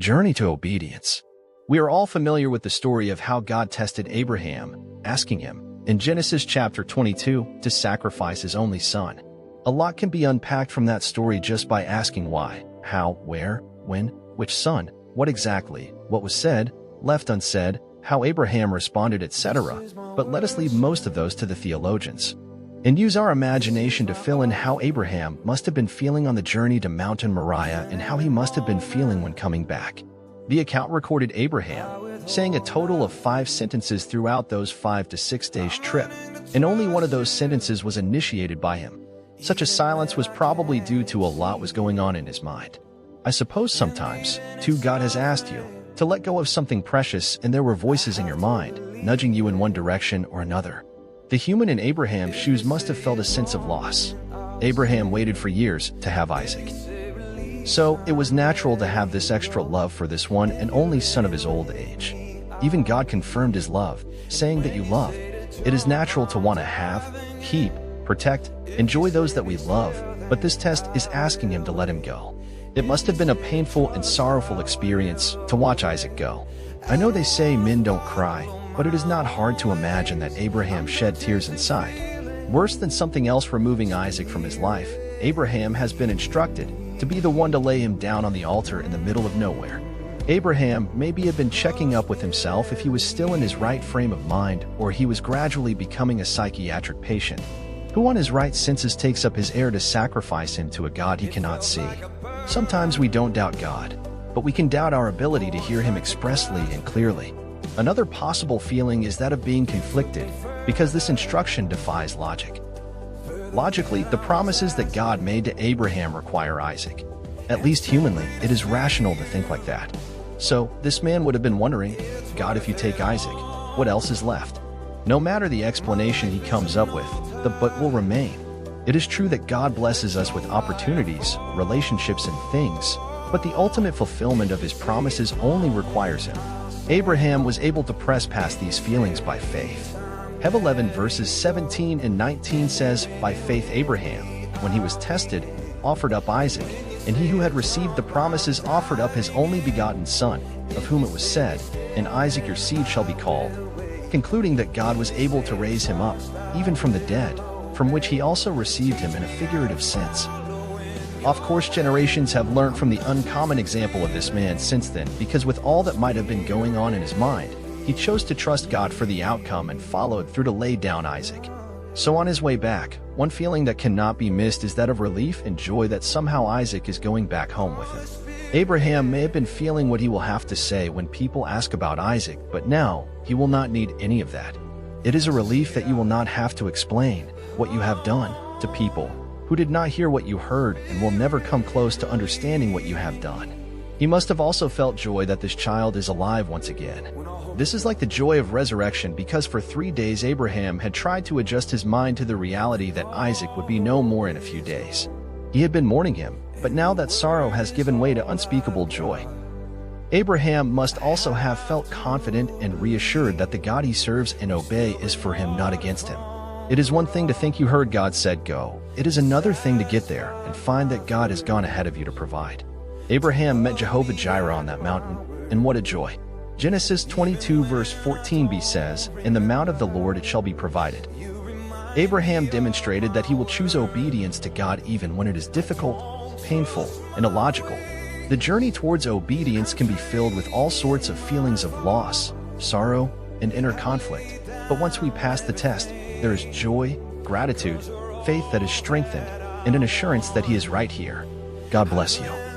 Journey to obedience. We are all familiar with the story of how God tested Abraham, asking him, in Genesis chapter 22, to sacrifice his only son. A lot can be unpacked from that story just by asking why, how, where, when, which son, what exactly, what was said, left unsaid, how Abraham responded, etc. But let us leave most of those to the theologians and use our imagination to fill in how Abraham must have been feeling on the journey to Mountain Moriah and how he must have been feeling when coming back. The account recorded Abraham saying a total of 5 sentences throughout those 5 to 6 days trip, and only one of those sentences was initiated by him. Such a silence was probably due to a lot was going on in his mind. I suppose sometimes, too, God has asked you to let go of something precious, and there were voices in your mind, nudging you in one direction or another. The human in Abraham's shoes must have felt a sense of loss. Abraham waited for years to have Isaac. So, it was natural to have this extra love for this one and only son of his old age. Even God confirmed his love, saying that you love. It is natural to want to have, keep, protect, enjoy those that we love, but this test is asking him to let him go. It must have been a painful and sorrowful experience to watch Isaac go. I know they say men don't cry, but it is not hard to imagine that Abraham shed tears inside. Worse than something else removing Isaac from his life, Abraham has been instructed to be the one to lay him down on the altar in the middle of nowhere. Abraham maybe had been checking up with himself if he was still in his right frame of mind, or he was gradually becoming a psychiatric patient. Who on his right senses takes up his heir to sacrifice him to a God he cannot see? Sometimes we don't doubt God, but we can doubt our ability to hear him expressly and clearly. Another possible feeling is that of being conflicted, because this instruction defies logic. Logically, the promises that God made to Abraham require Isaac. At least humanly, it is rational to think like that. So, this man would have been wondering, God, if you take Isaac, what else is left? No matter the explanation he comes up with, the but will remain. It is true that God blesses us with opportunities, relationships, and things, but the ultimate fulfillment of his promises only requires him. Abraham was able to press past these feelings by faith. Heb 11 verses 17 and 19 says, By faith Abraham, when he was tested, offered up Isaac, and he who had received the promises offered up his only begotten son, of whom it was said, In Isaac your seed shall be called, concluding that God was able to raise him up, even from the dead, from which he also received him in a figurative sense. Of course, generations have learned from the uncommon example of this man since then, because with all that might have been going on in his mind, he chose to trust God for the outcome and followed through to lay down Isaac. So on his way back, one feeling that cannot be missed is that of relief and joy that somehow Isaac is going back home with him. Abraham may have been feeling what he will have to say when people ask about Isaac, but now he will not need any of that. It is a relief that you will not have to explain what you have done to people who did not hear what you heard and will never come close to understanding what you have done. He must have also felt joy that this child is alive once again. This is like the joy of resurrection, because for 3 days Abraham had tried to adjust his mind to the reality that Isaac would be no more in a few days. He had been mourning him, but now that sorrow has given way to unspeakable joy. Abraham must also have felt confident and reassured that the God he serves and obey is for him, not against him. It is one thing to think you heard God said go. It is another thing to get there and find that God has gone ahead of you to provide. Abraham met Jehovah Jireh on that mountain, and what a joy. Genesis 22 verse 14b says, In the mount of the Lord it shall be provided. Abraham demonstrated that he will choose obedience to God even when it is difficult, painful, and illogical. The journey towards obedience can be filled with all sorts of feelings of loss, sorrow, and inner conflict. But once we pass the test, there is joy, gratitude, faith that is strengthened, and an assurance that he is right here. God bless you.